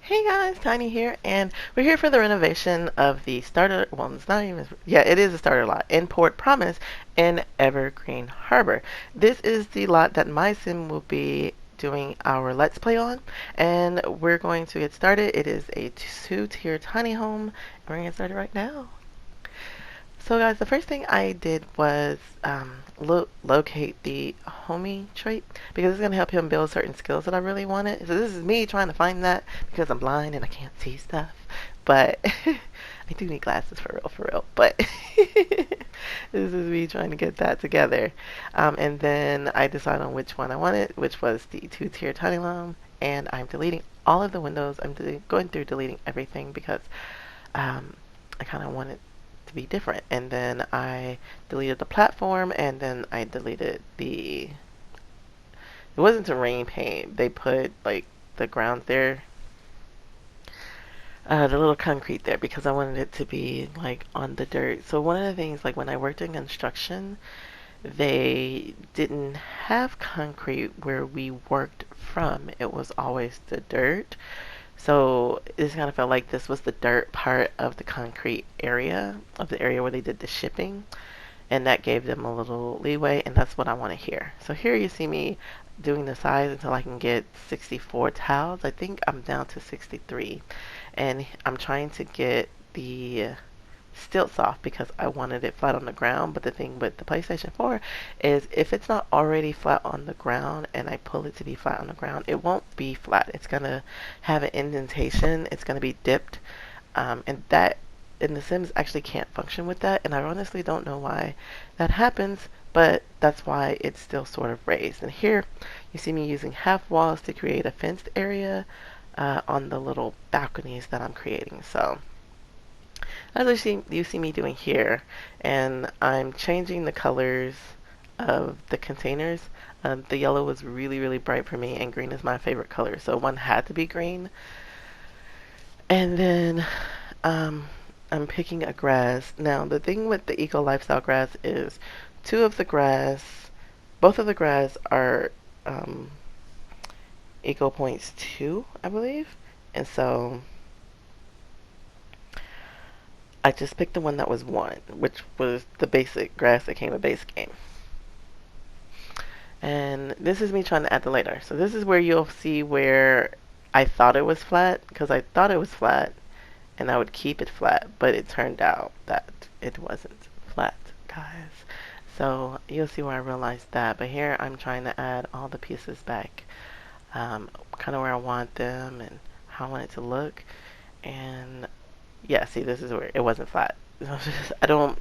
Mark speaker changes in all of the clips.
Speaker 1: Hey guys, Tiny here, and we're here for the renovation of the starter. Well, it's not even. Yeah, it is a starter lot in Port Promise in Evergreen Harbor. This is the lot that my sim will be doing our Let's Play on, and we're going to get started. It is a two-tier tiny home, and we're gonna get started right now. So guys, the first thing I did was locate the homie trait because it's going to help him build certain skills that I really wanted. So this is me trying to find that because I'm blind and I can't see stuff. But I do need glasses for real. But this is me trying to get that together. And then I decided on which one I wanted, which was the two-tier tiny loam. And I'm deleting all of the windows. I'm going through deleting everything because I kind of wanted to be different. And then I deleted the platform, and then I deleted the. It wasn't terrain paint. They put like the ground there, the little concrete there, because I wanted it to be like on the dirt. So one of the things, like when I worked in construction, they didn't have concrete where we worked from. It was always the dirt. So it kind of felt like this was the dirt part of the concrete area, of the area where they did the shipping. And that gave them a little leeway, and that's what I want to hear. So here you see me doing the size until I can get 64 tiles. I think I'm down to 63. And I'm trying to get the stilts off because I wanted it flat on the ground. But the thing with the PlayStation 4 is if it's not already flat on the ground and I pull it to be flat on the ground, it won't be flat. It's going to have an indentation. It's going to be dipped. And that in The Sims actually can't function with that. And I honestly don't know why that happens, but that's why it's still sort of raised. And here you see me using half walls to create a fenced area on the little balconies that I'm creating. So as you see me doing here, and I'm changing the colors of the containers. The yellow was really, really bright for me, and green is my favorite color, so one had to be green. And then I'm picking a grass. Now, the thing with the eco lifestyle grass is both of the grass are eco points 2, I believe. And so I just picked the one that was 1, which was the basic grass that came with base game. And this is me trying to add the later. So this is where you'll see where I thought it was flat, because I thought it was flat, and I would keep it flat, but it turned out that it wasn't flat, guys. So you'll see where I realized that. But here I'm trying to add all the pieces back, kind of where I want them and how I want it to look. And yeah, see, this is where it wasn't flat. I don't.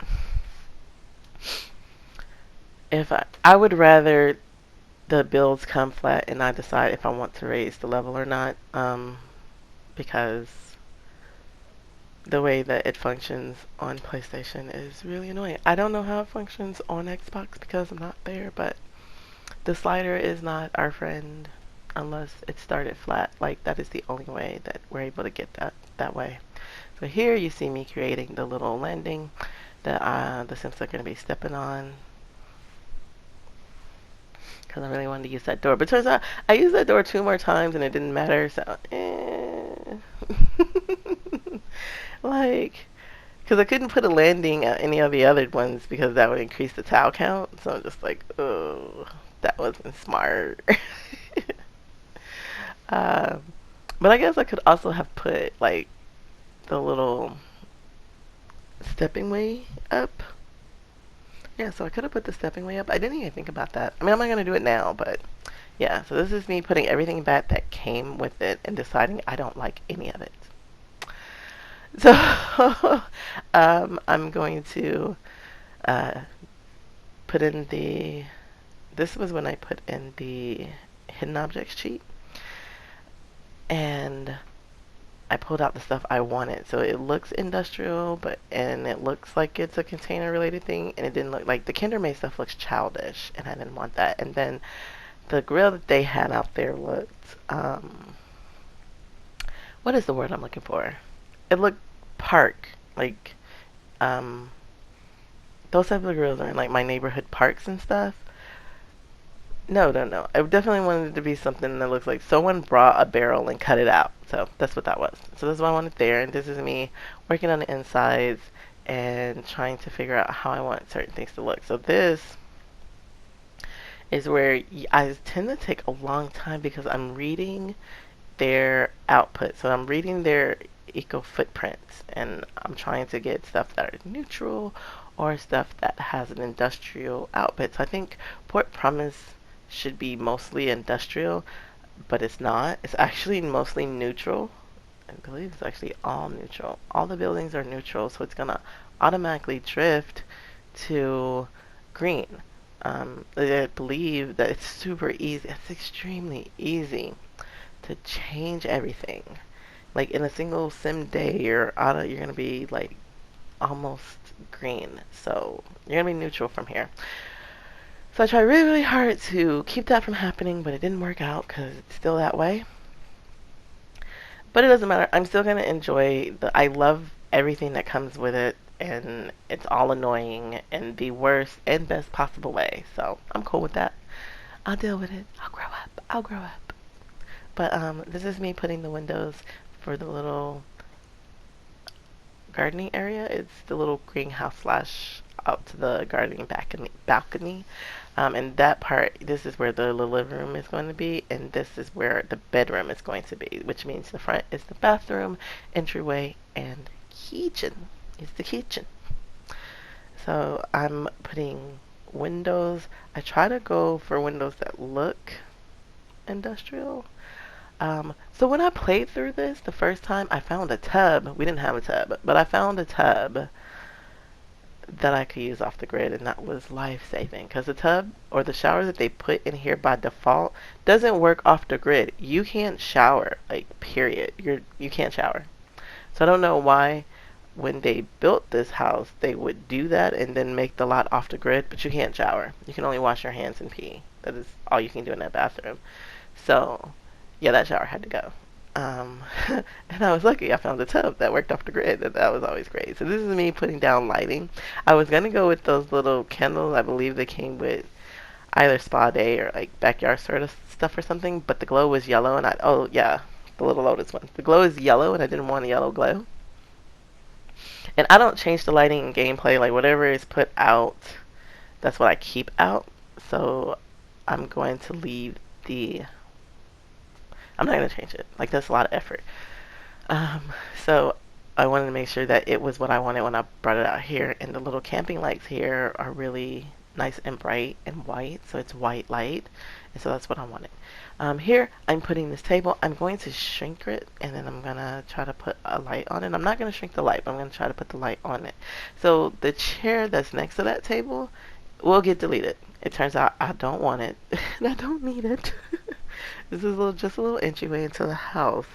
Speaker 1: If I would rather the builds come flat and I decide if I want to raise the level or not, because the way that it functions on PlayStation is really annoying. I don't know how it functions on Xbox because I'm not there, but the slider is not our friend unless it started flat. Like, that is the only way that we're able to get that way. So here you see me creating the little landing that the Sims are going to be stepping on, because I really wanted to use that door. But turns out I used that door 2 more times and it didn't matter. So, like, because I couldn't put a landing at any of the other ones because that would increase the tile count. So I'm just like, oh, that wasn't smart. um, but I guess I could also have put like the little stepping way up. Yeah, so I could have put the stepping way up. I didn't even think about that. I mean, I'm not going to do it now, but yeah. So this is me putting everything back that came with it and deciding I don't like any of it. So I'm going to uh, put in the. This was when I put in the hidden objects cheat, and I pulled out the stuff I wanted. So it looks industrial, and it looks like it's a container related thing, and it didn't look like the Kinder Made stuff looks childish, and I didn't want that. And then the grill that they had out there looked what is the word I'm looking for? It looked park, like those type of grills are in like my neighborhood parks and stuff. No, no, no. I definitely wanted it to be something that looks like someone brought a barrel and cut it out. So that's what that was. So that's what I wanted there. And this is me working on the insides and trying to figure out how I want certain things to look. So this is where I tend to take a long time because I'm reading their output. So I'm reading their eco footprints and I'm trying to get stuff that are neutral or stuff that has an industrial output. So I think Port Promise should be mostly industrial, but it's not. It's actually mostly neutral. I believe it's actually all neutral. All the buildings are neutral, so it's gonna automatically drift to green. I believe that it's super easy. It's extremely easy to change everything. Like in a single sim day, you're gonna be like almost green. So you're gonna be neutral from here. So I tried really, really hard to keep that from happening, but it didn't work out because it's still that way. But it doesn't matter. I'm still gonna enjoy the. I love everything that comes with it, and it's all annoying in the worst and best possible way. So I'm cool with that. I'll deal with it. I'll grow up. I'll grow up. But this is me putting the windows for the little gardening area. It's the little greenhouse slash out to the gardening balcony. And that part, this is where the living room is going to be, and this is where the bedroom is going to be, which means the front is the bathroom, entryway, and kitchen is the kitchen. So I'm putting windows. I try to go for windows that look industrial. So when I played through this the first time, I found a tub. We didn't have a tub, but I found a tub that I could use off the grid, and that was life saving. Because the tub or the shower that they put in here by default doesn't work off the grid. You can't shower, like period. You can't shower. So I don't know why when they built this house they would do that and then make the lot off the grid, but you can't shower. You can only wash your hands and pee. That is all you can do in that bathroom. So yeah, that shower had to go. Um, and I was lucky I found a tub that worked off the grid. That was always great. So this is me putting down lighting. I was gonna go with those little candles. I believe they came with either spa day or like backyard sort of stuff or something. But the glow was yellow, and oh yeah, the little Lotus one. The glow is yellow, and I didn't want a yellow glow. And I don't change the lighting in gameplay. Like whatever is put out, that's what I keep out. So I'm going to leave the. I'm not gonna change it. Like that's a lot of effort. So I wanted to make sure that it was what I wanted when I brought it out here. And the little camping lights here are really nice and bright and white. So it's white light. And so that's what I wanted. Here I'm putting this table. I'm going to shrink it and then I'm going to try to put a light on it. I'm not going to shrink the light, but I'm going to try to put the light on it. So the chair that's next to that table will get deleted. It turns out I don't want it and I don't need it. This is just a little entryway into the house.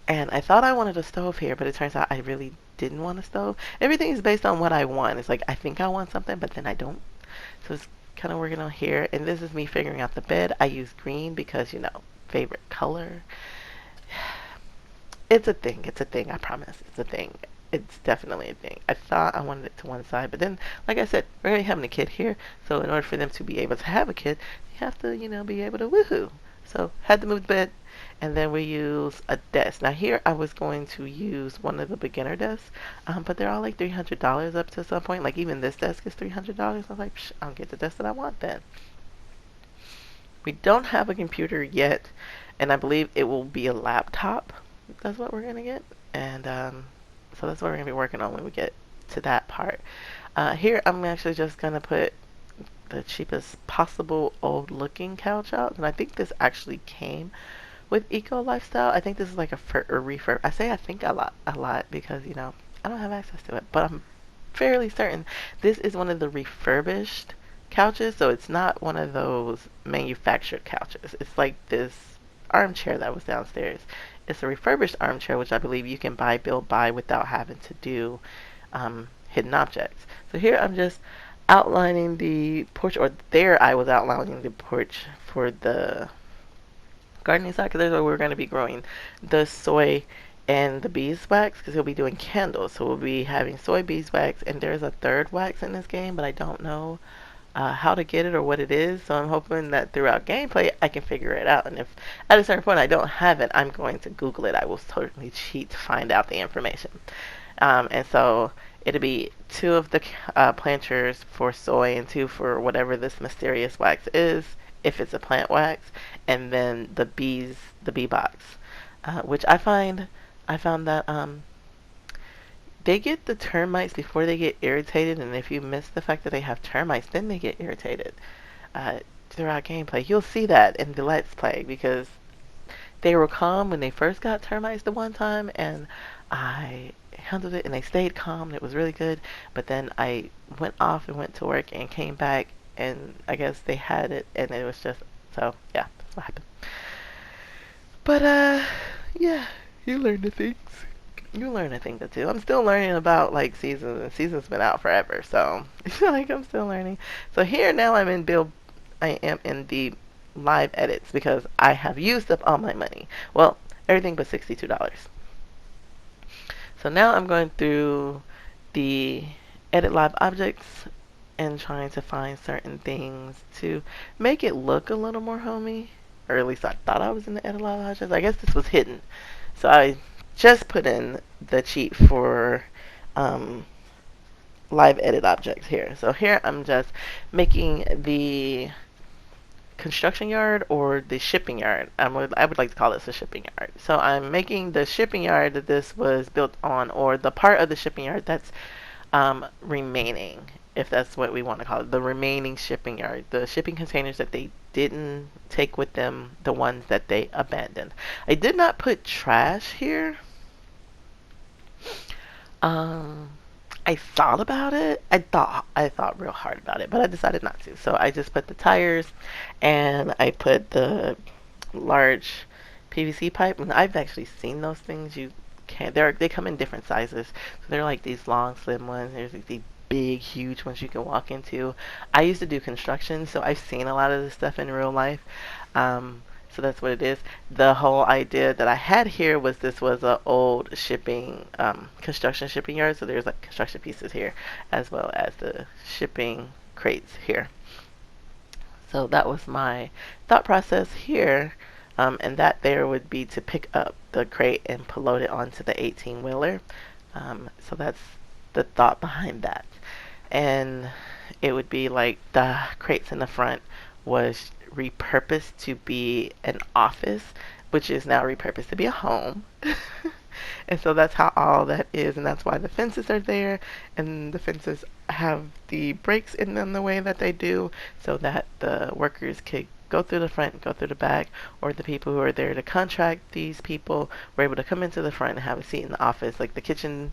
Speaker 1: And I thought I wanted a stove here, but it turns out I really didn't want a stove. Everything is based on what I want. It's like I think I want something, but then I don't. So it's kind of working on here. And this is me figuring out the bed. I use green because, favorite color. It's a thing. It's a thing. I promise. It's a thing. It's definitely a thing. I thought I wanted it to one side, but then, like I said, we're going to be having a kid here. So in order for them to be able to have a kid, you have to, be able to woohoo. So had to move the bed, and then we use a desk. Now here I was going to use one of the beginner desks, but they're all like $300 up to some point. Like even this desk is $300. I was like, I'll get the desk that I want then. We don't have a computer yet, and I believe it will be a laptop. That's what we're gonna get, and so that's what we're gonna be working on when we get to that part. Here I'm actually just gonna put the cheapest possible old looking couch out, and I think this actually came with Eco Lifestyle. I think this is like a refurb. I say I think a lot because I don't have access to it, but I'm fairly certain this is one of the refurbished couches. So it's not one of those manufactured couches. It's like this armchair that was downstairs. It's a refurbished armchair, which I believe you can buy without having to do hidden objects. So here I'm just outlining the porch, or there I was outlining the porch for the gardening side, because there's where we're going to be growing the soy and the beeswax, because we'll be doing candles. So we'll be having soy, beeswax, and there's a third wax in this game, but I don't know how to get it or what it is. So I'm hoping that throughout gameplay I can figure it out. And if at a certain point I don't have it, I'm going to Google it. I will certainly cheat to find out the information. And so it'll be two of the planters for soy and two for whatever this mysterious wax is, if it's a plant wax, and then the bee box, which I found that they get the termites before they get irritated, and if you miss the fact that they have termites, then they get irritated. Throughout gameplay, you'll see that in the Let's Play because they were calm when they first got termites the one time, and I handled it, and they stayed calm, and it was really good. But then I went off and went to work and came back, and I guess they had it, and it was just so yeah, that's what happened. But yeah, you learn the things. You learn a thing or two. I'm still learning about like seasons, and seasons been out forever, so like I'm still learning. So here now I'm in build. I am in the live edits because I have used up all my money. Well, everything but $62. So now I'm going through the edit live objects and trying to find certain things to make it look a little more homey, or at least I thought I was in the edit live objects. I guess this was hidden, so I just put in the cheat for live edit objects here. So here I'm just making the construction yard or the shipping yard. I would like to call this a shipping yard. So I'm making the shipping yard that this was built on, or the part of the shipping yard that's remaining, if that's what we want to call it, the remaining shipping yard, the shipping containers that they didn't take with them, the ones that they abandoned. I did not put trash here. I thought about it. I thought real hard about it, but I decided not to. So I just put the tires, and I put the large PVC pipe. And I've actually seen those things. You can't. They come in different sizes. So they're like these long, slim ones. There's like these big, huge ones you can walk into. I used to do construction, so I've seen a lot of this stuff in real life. So that's what it is. The whole idea that I had here was this was an old shipping, construction shipping yard. So there's like construction pieces here, as well as the shipping crates here. So that was my thought process here. And that there would be to pick up the crate and load it onto the 18-wheeler. So that's the thought behind that. And it would be like the crates in the front was repurposed to be an office, which is now repurposed to be a home. And so that's how all that is, and that's why the fences are there, and the fences have the breaks in them the way that they do, so that the workers could go through the front, go through the back, or the people who are there to contract these people were able to come into the front and have a seat in the office. Like the kitchen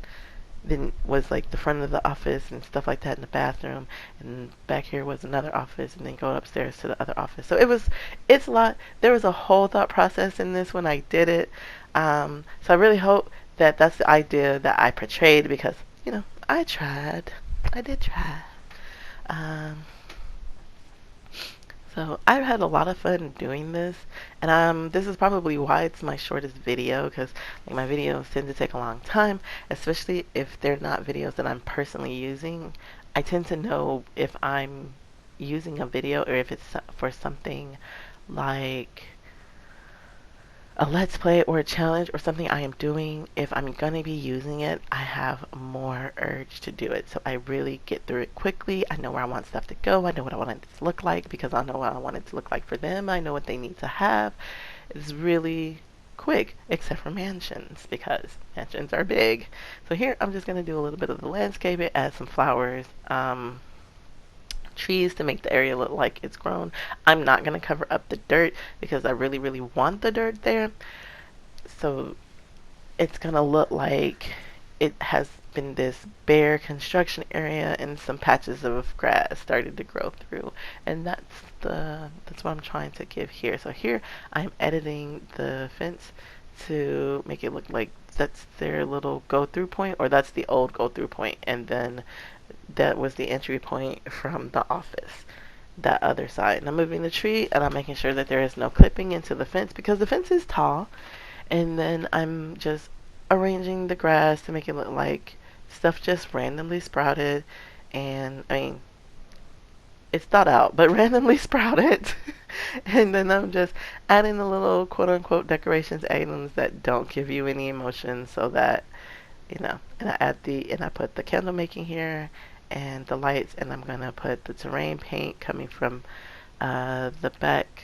Speaker 1: then was like the front of the office and stuff like that in the bathroom, and back here was another office, and then go upstairs to the other office. So it's a lot. There was a whole thought process in this when I did it. So I really hope that that's the idea that I portrayed, because I tried. I did try. Um, So I've had a lot of fun doing this, and this is probably why it's my shortest video, because like my videos tend to take a long time, especially if they're not videos that I'm personally using. I tend to know if I'm using a video or if it's for something like a let's play or a challenge or something I am doing. If I'm gonna be using it, I have more urge to do it, so I really get through it quickly. I know where I want stuff to go. I know what I want it to look like, because I know what I want it to look like for them. I know what they need to have. It's really quick, except for mansions, because mansions are big. So here I'm just gonna do a little bit of the landscaping, add some flowers, trees to make the area look like it's grown. I'm not going to cover up the dirt because I really, really want the dirt there. So it's going to look like it has been this bare construction area, and some patches of grass started to grow through. And that's what I'm trying to give here. So here I'm editing the fence to make it look like that's their little go-through point, or that's the old go-through point, and then that was the entry point from the office, that other side. And I'm moving the tree, and I'm making sure that there is no clipping into the fence, because the fence is tall. And then I'm just arranging the grass to make it look like stuff just randomly sprouted. And I mean, it's thought out, but randomly sprouted. And then I'm just adding the little quote unquote decorations items that don't give you any emotion so that, and I put the candle making here and the lights, and I'm gonna put the terrain paint coming from the back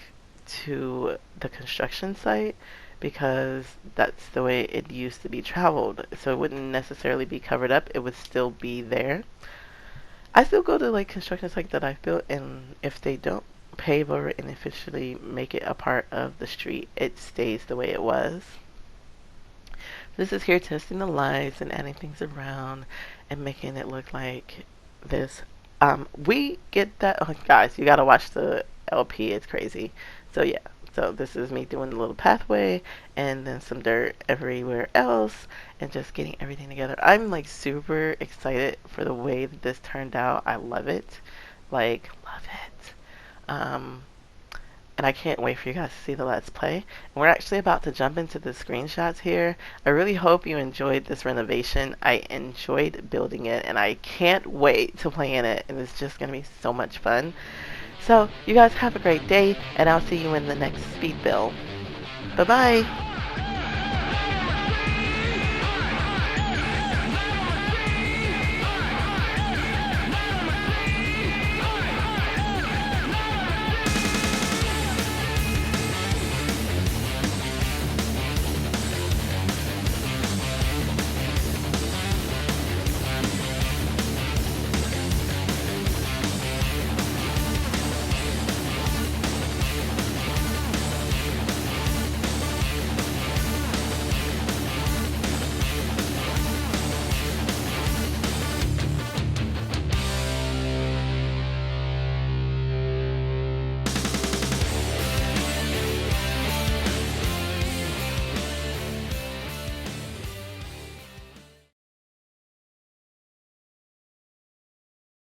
Speaker 1: to the construction site because that's the way it used to be traveled. So it wouldn't necessarily be covered up, it would still be there. I still go to like construction sites that I've built, and if they don't pave over it and officially make it a part of the street, it stays the way it was. This is here testing the lights and adding things around and making it look like this. We get that. Oh, guys, you gotta watch the LP. It's crazy. So yeah. So this is me doing a little pathway and then some dirt everywhere else and just getting everything together. I'm like super excited for the way that this turned out. I love it. Like, love it. Um, and I can't wait for you guys to see the Let's Play. And we're actually about to jump into the screenshots here. I really hope you enjoyed this renovation. I enjoyed building it, and I can't wait to play in it. And it's just going to be so much fun. So, you guys have a great day, and I'll see you in the next speed build. Bye-bye!